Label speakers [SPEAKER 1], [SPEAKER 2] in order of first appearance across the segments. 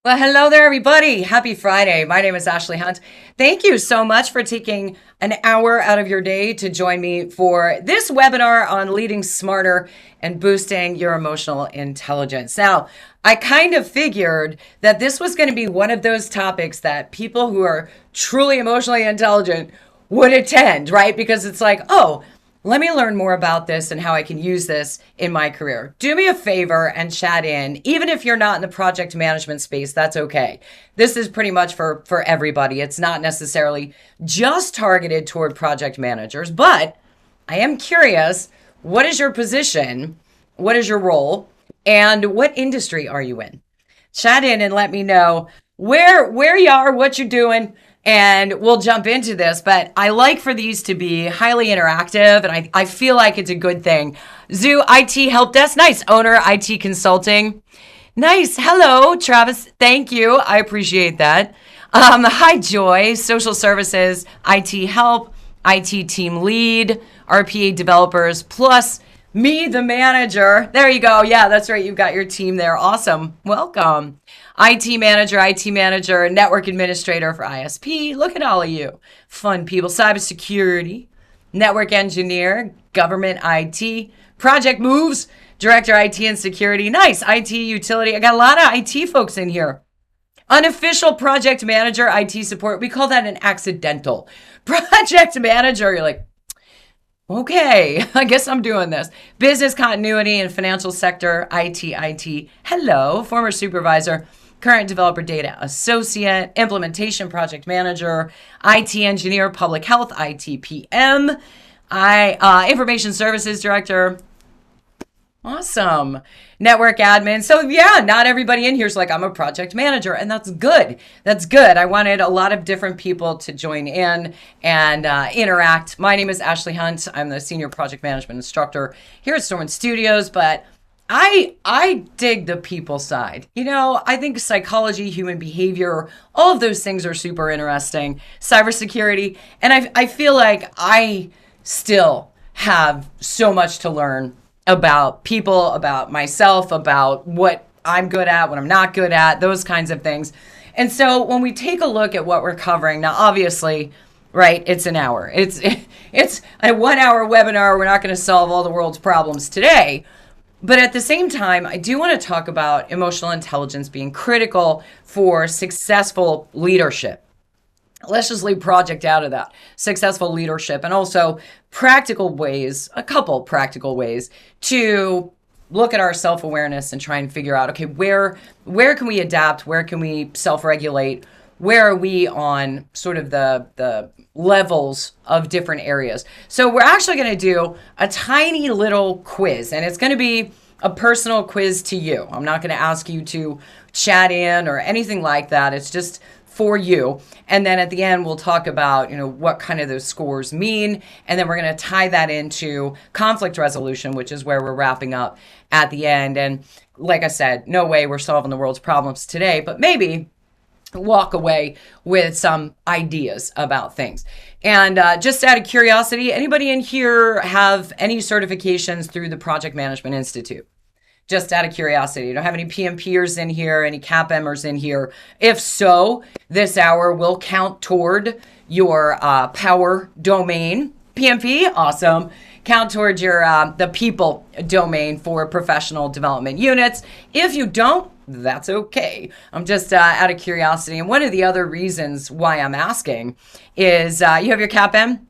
[SPEAKER 1] Well, hello there, everybody. Happy Friday. My name is Ashley Hunt. Thank you so much for taking an hour out of your day to join me for this webinar on leading smarter and boosting your emotional intelligence. Now, I kind of figured that this was going to be one of those topics that people who are truly emotionally intelligent would attend, right? Because it's like, oh, let me learn more about this and how I can use this in my career. Do me a favor and chat in. Even if you're not in the project management space, that's okay. This is pretty much for everybody. It's not necessarily just targeted toward project managers, but I am curious, what is your position? What is your role? And what industry are you in? Chat in and let me know where you are, what you're doing, and we'll jump into this. But I like for these to be highly interactive, and I feel like it's a good thing. Zoo IT Help Desk, nice. Owner IT Consulting, nice. Hello, Travis. Thank you. I appreciate that. Hi, Joy. Social Services, IT Help, IT Team Lead, RPA Developers, plus me, the manager. There you go. Yeah, that's right. You've got your team there. Awesome. Welcome. IT manager, network administrator for ISP. Look at all of you. Fun people. Cybersecurity, network engineer, government IT, project moves, director IT and security. Nice. IT utility. I got a lot of IT folks in here. Unofficial project manager, IT support. We call that an accidental project manager. You're like, okay, I guess I'm doing this. Business continuity and financial sector, IT. Hello, former supervisor, current developer data associate, implementation project manager, IT engineer, public health, IT PM, information services director. Awesome. Network admin. So yeah, not everybody in here is like, I'm a project manager, and that's good. That's good. I wanted a lot of different people to join in and interact. My name is Ashley Hunt. I'm the senior project management instructor here at StormWind Studios, but I dig the people side. You know, I think psychology, human behavior, all of those things are super interesting. Cybersecurity, and I feel like I still have so much to learn about people, about myself, about what I'm good at, what I'm not good at, those kinds of things. And so when we take a look at what we're covering, now obviously, right, it's an hour. It's a 1 hour webinar. We're not going to solve all the world's problems today. But at the same time, I do want to talk about emotional intelligence being critical for successful leadership. Let's just leave project out of that. Successful leadership, and also practical ways, a couple practical ways to look at our self-awareness and try and figure out, okay, where can we adapt? Where can we self-regulate? Where are we on sort of the levels of different areas? So we're actually going to do a tiny little quiz, and it's going to be a personal quiz to you. I'm not going to ask you to chat in or anything like that. It's just for you. And then at the end, we'll talk about, what kind of those scores mean. And then we're going to tie that into conflict resolution, which is where we're wrapping up at the end. And like I said, no way we're solving the world's problems today, but maybe walk away with some ideas about things. And just out of curiosity, anybody in here have any certifications through the Project Management Institute? Just out of curiosity, you don't have any PMPers in here, any CAPMers in here? If so, this hour will count toward your power domain. PMP, awesome. Count towards your the people domain for professional development units. If you don't, that's okay. I'm just out of curiosity. And one of the other reasons why I'm asking is you have your CAPM?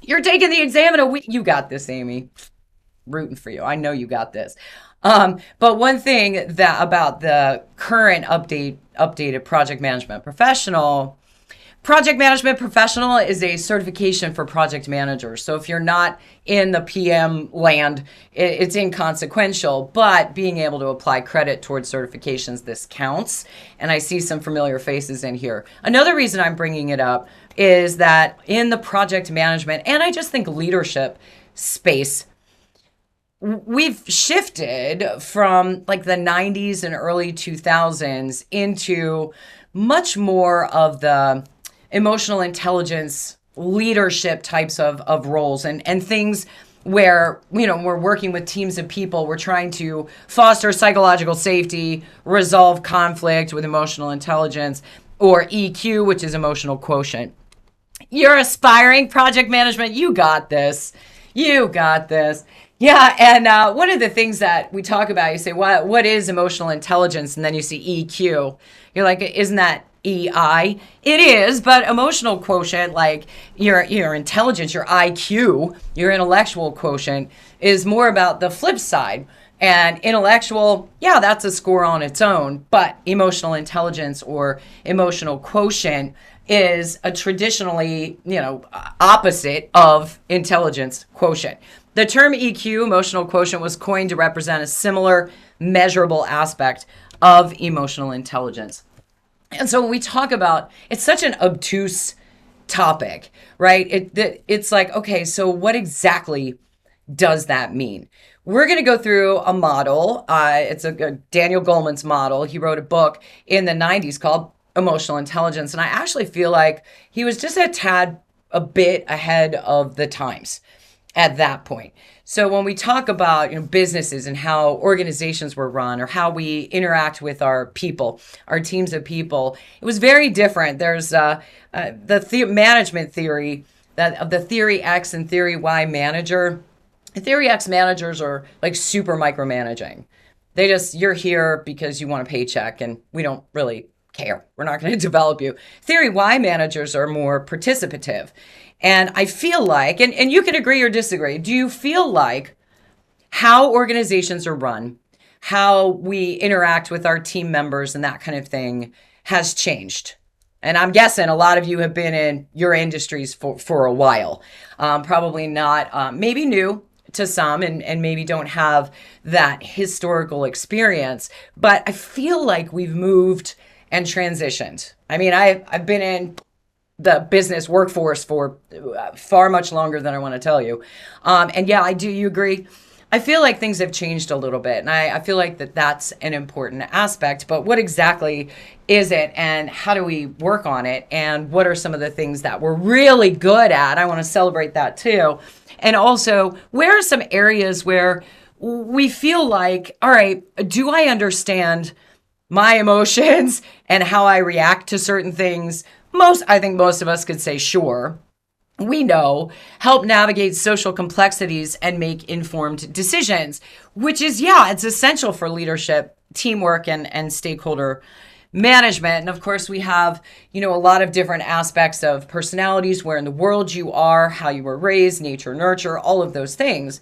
[SPEAKER 1] You're taking the exam in a week. You got this, Amy. Rooting for you. I know you got this. But one thing that about the current updated project management professional is a certification for project managers. So if you're not in the PM land, it's inconsequential, but being able to apply credit towards certifications, this counts. And I see some familiar faces in here. Another reason I'm bringing it up is that in the project management, and I just think leadership space, we've shifted from like the 90s and early 2000s into much more of the emotional intelligence leadership types of roles and things where, we're working with teams of people, we're trying to foster psychological safety, resolve conflict with emotional intelligence, or EQ, which is emotional quotient. You're aspiring project management. You got this. You got this. Yeah, and one of the things that we talk about, you say, what is emotional intelligence? And then you see EQ. You're like, isn't that EI? It is, but emotional quotient, like your intelligence, your IQ, your intellectual quotient, is more about the flip side. And intellectual, yeah, that's a score on its own, but emotional intelligence or emotional quotient is a traditionally, opposite of intelligence quotient. The term EQ, emotional quotient, was coined to represent a similar measurable aspect of emotional intelligence. And so when we talk about, it's such an obtuse topic, right? It's like, okay, so what exactly does that mean? We're going to go through a model. It's a Daniel Goleman's model. He wrote a book in the 90s called Emotional Intelligence. And I actually feel like he was just a bit ahead of the times at that point. So when we talk about businesses and how organizations were run or how we interact with our people, our teams of people, it was very different. There's the management theory that of the theory X and theory Y manager. The theory X managers are like super micromanaging. You're here because you want a paycheck and we don't really care. We're not going to develop you. Theory Y managers are more participative. And I feel like, and you can agree or disagree, do you feel like how organizations are run, how we interact with our team members and that kind of thing has changed? And I'm guessing a lot of you have been in your industries for a while. Probably not, maybe new to some and maybe don't have that historical experience. But I feel like we've moved and transitioned. I mean, I've been in the business workforce for far much longer than I want to tell you. And yeah, you agree? I feel like things have changed a little bit, and I feel like that's an important aspect. But what exactly is it, and how do we work on it, and what are some of the things that we're really good at? I want to celebrate that too. And also, where are some areas where we feel like, all right, do I understand my emotions and how I react to certain things? I think most of us could say, sure, we know, help navigate social complexities and make informed decisions, which is, it's essential for leadership, teamwork, and stakeholder management. And of course, we have, a lot of different aspects of personalities, where in the world you are, how you were raised, nature, nurture, all of those things.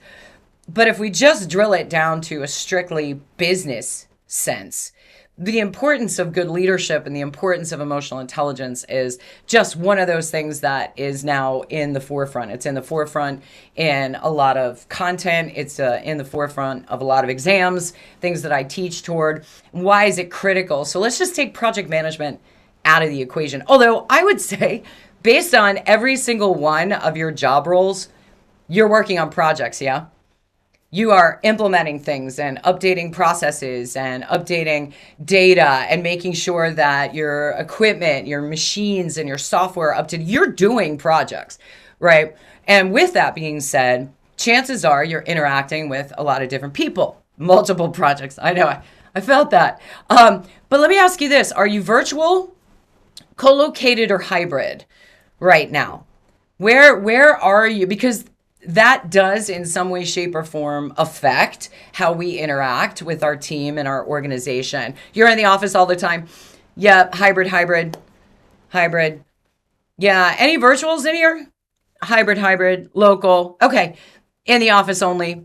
[SPEAKER 1] But if we just drill it down to a strictly business sense, the importance of good leadership and the importance of emotional intelligence is just one of those things that is now in the forefront. It's in the forefront in a lot of content. It's in the forefront of a lot of exams, things that I teach toward. Why is it critical? So let's just take project management out of the equation. Although I would say, based on every single one of your job roles, you're working on projects, yeah? You are implementing things and updating processes and updating data and making sure that your equipment, your machines, and your software are updated. You're doing projects, right? And with that being said, chances are you're interacting with a lot of different people, multiple projects. I know, I felt that. But let me ask you this. Are you virtual, co-located, or hybrid right now? Where are you? Because that does in some way, shape, or form affect how we interact with our team and our organization. You're in the office all the time. Yeah, hybrid. Yeah, any virtuals in here? Hybrid, local. Okay, in the office only.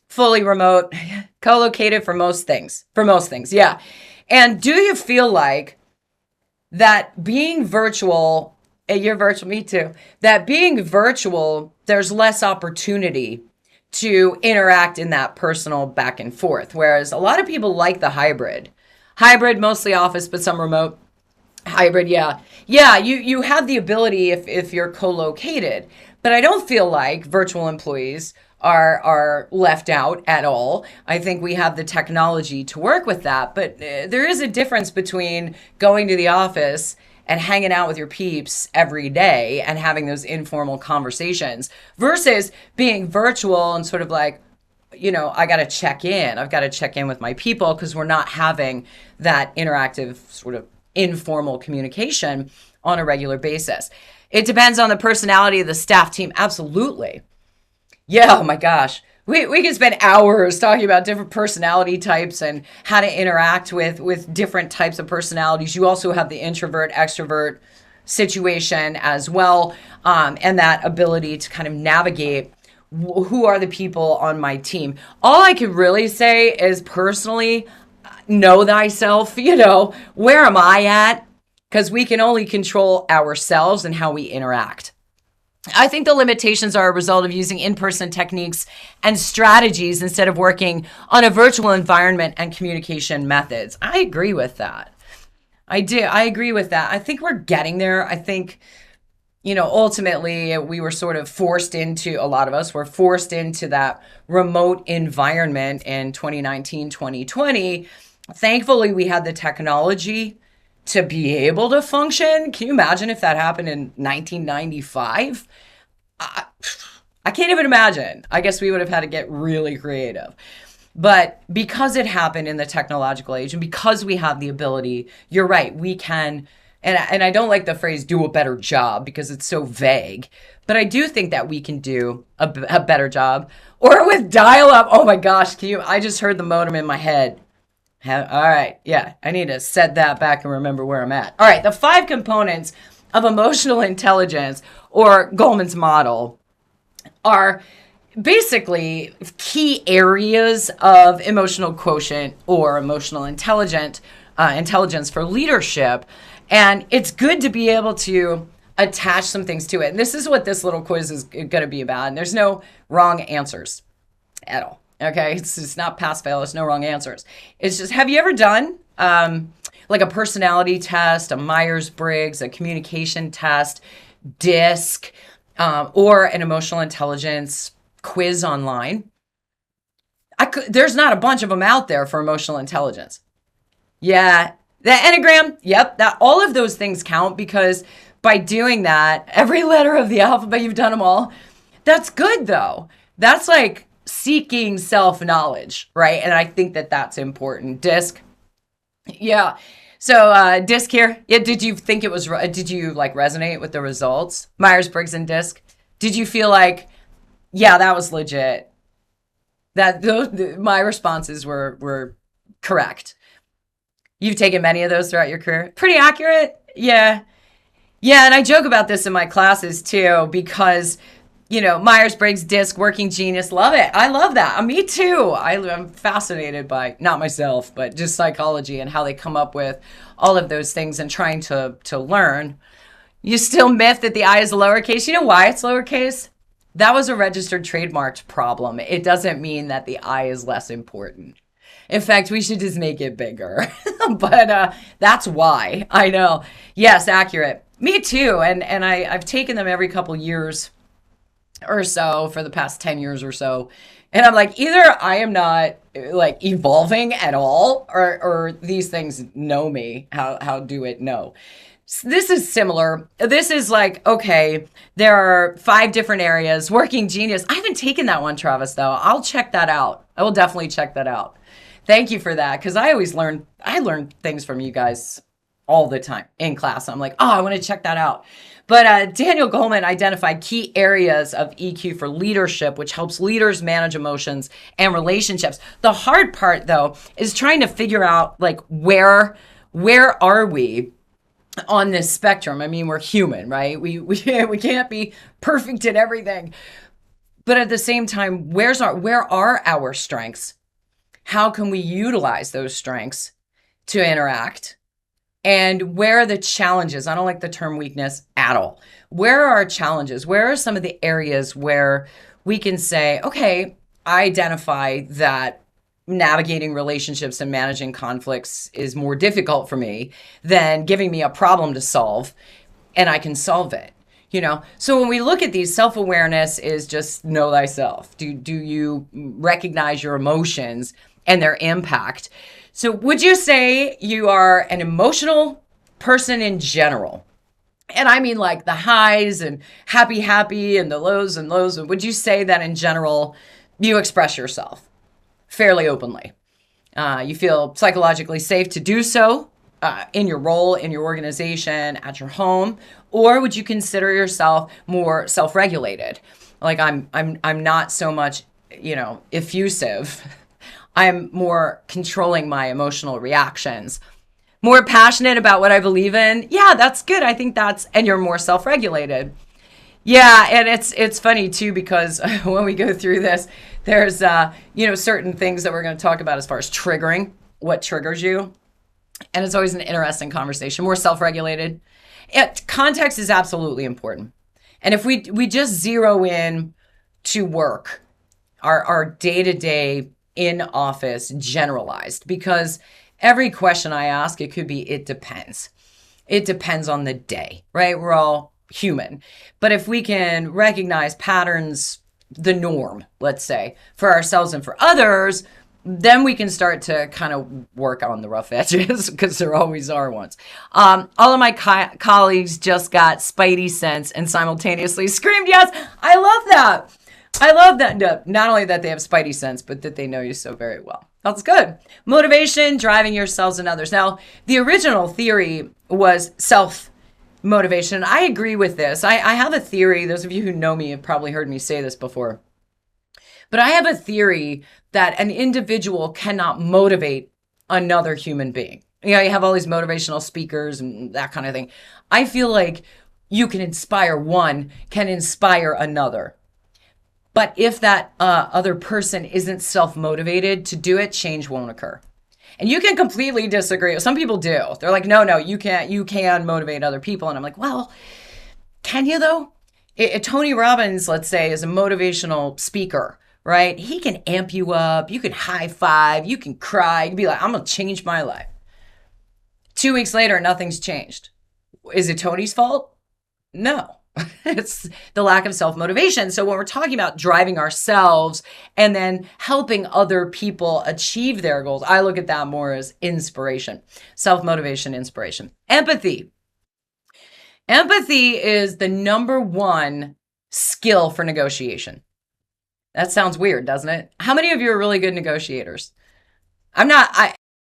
[SPEAKER 1] Fully remote, co-located for most things. Yeah. And do you feel like that being virtual, you're virtual, me too, that being virtual, there's less opportunity to interact in that personal back and forth. Whereas a lot of people like the hybrid. Hybrid, mostly office, but some remote. Hybrid, yeah. Yeah, you have the ability if you're co-located. But I don't feel like virtual employees are left out at all. I think we have the technology to work with that. But there is a difference between going to the office and hanging out with your peeps every day and having those informal conversations versus being virtual and sort of like, I got to check in. I've got to check in with my people because we're not having that interactive sort of informal communication on a regular basis. It depends on the personality of the staff team. Absolutely. Yeah, oh my gosh. We can spend hours talking about different personality types and how to interact with different types of personalities. You also have the introvert, extrovert situation as well, and that ability to kind of navigate who are the people on my team. All I can really say is personally, know thyself, where am I at? Because we can only control ourselves and how we interact. I think the limitations are a result of using in-person techniques and strategies instead of working on a virtual environment and communication methods. I agree with that. I do. I agree with that. I think we're getting there. I think, ultimately we were sort of forced into, a lot of us were forced into that remote environment in 2019, 2020. Thankfully, we had the technology to be able to function. Can you imagine if that happened in 1995? I can't even imagine. I guess we would have had to get really creative. But because it happened in the technological age and because we have the ability, you're right, we can, and I don't like the phrase do a better job because it's so vague, but I do think that we can do a better job. Or with dial-up, oh my gosh, I just heard the modem in my head. All right. Yeah. I need to set that back and remember where I'm at. All right. The 5 components of emotional intelligence, or Goleman's model, are basically key areas of emotional quotient or emotional intelligence for leadership. And it's good to be able to attach some things to it. And this is what this little quiz is going to be about. And there's no wrong answers at all. Okay, it's not pass fail. It's no wrong answers. It's just, have you ever done like a personality test, a Myers-Briggs, a communication test, DISC, or an emotional intelligence quiz online? There's not a bunch of them out there for emotional intelligence. Yeah, the Enneagram. Yep, all of those things count because by doing that, every letter of the alphabet, you've done them all. That's good though. That's like seeking self-knowledge, right? And I think that that's important. DISC. Yeah. So DISC here. Yeah. Did you think it was, did you like resonate with the results? Myers-Briggs and DISC. Did you feel like, yeah, that was legit? My responses were correct. You've taken many of those throughout your career. Pretty accurate. Yeah. Yeah. And I joke about this in my classes too, because Myers-Briggs, DISC, working genius, love it. I love that. Me too. I'm fascinated by, not myself, but just psychology and how they come up with all of those things and trying to learn. You still myth that the I is lowercase. You know why it's lowercase? That was a registered trademarked problem. It doesn't mean that the I is less important. In fact, we should just make it bigger. But that's why. I know. Yes, accurate. Me too. And I've taken them every couple years or so for the past 10 years or so. And I'm like, either I am not like evolving at all, or these things know me. How do it know? So this is similar. This is like, okay, there are 5 different areas. Working genius. I haven't taken that one, Travis, though. I'll check that out. I will definitely check that out. Thank you for that. Because I learn things from you guys all the time in class. I'm like, oh, I want to check that out. But Daniel Goleman identified key areas of EQ for leadership, which helps leaders manage emotions and relationships. The hard part, though, is trying to figure out, like, where are we on this spectrum? I mean, we're human, right? We can't be perfect at everything. But at the same time, where are our strengths? How can we utilize those strengths to interact? And where are the challenges? I don't like the term weakness at all. Where are our challenges? Where are some of the areas where we can say, okay, I identify that navigating relationships and managing conflicts is more difficult for me than giving me a problem to solve, and I can solve it. So when we look at these, self-awareness is just know thyself. Do you recognize your emotions and their impact? So would you say you are an emotional person in general? And I mean like the highs and happy and the lows and lows. And would you say that in general, you express yourself fairly openly? You feel psychologically safe to do so in your role, in your organization, at your home? Or would you consider yourself more self-regulated? Like I'm not so much, effusive. I'm more controlling my emotional reactions, more passionate about what I believe in. Yeah, that's good. I think and you're more self-regulated. Yeah, and it's funny too because when we go through this, there's certain things that we're going to talk about as far as triggering, what triggers you, and it's always an interesting conversation. More self-regulated. Context is absolutely important, and if we just zero in to work, our day-to-day in office generalized, because every question I ask, it could be, it depends. It depends on the day, right? We're all human. But if we can recognize patterns, the norm, let's say, for ourselves and for others, then we can start to kind of work on the rough edges, because there always are ones. All of my colleagues just got spidey sense and simultaneously screamed, yes, I love that. I love that. No, not only that they have spidey sense, but that they know you so very well. That's good. Motivation, driving yourselves and others. Now, the original theory was self-motivation. I agree with this. I have a theory. Those of you who know me have probably heard me say this before. But I have a theory that an individual cannot motivate another human being. You have all these motivational speakers and that kind of thing. I feel like you can inspire one, can inspire another. But if that other person isn't self-motivated to do it, change won't occur. And you can completely disagree. Some people do. They're like, no, you can't. You can motivate other people. And I'm like, well, can you though? Tony Robbins, let's say, is a motivational speaker, right? He can amp you up. You can high five. You can cry. You can be like, I'm going to change my life. 2 weeks later, nothing's changed. Is it Tony's fault? No. It's the lack of self-motivation. So when we're talking about driving ourselves and then helping other people achieve their goals, I look at that more as inspiration, self-motivation, inspiration. Empathy. Empathy is the number one skill for negotiation. That sounds weird, doesn't it? How many of you are really good negotiators? I'm not,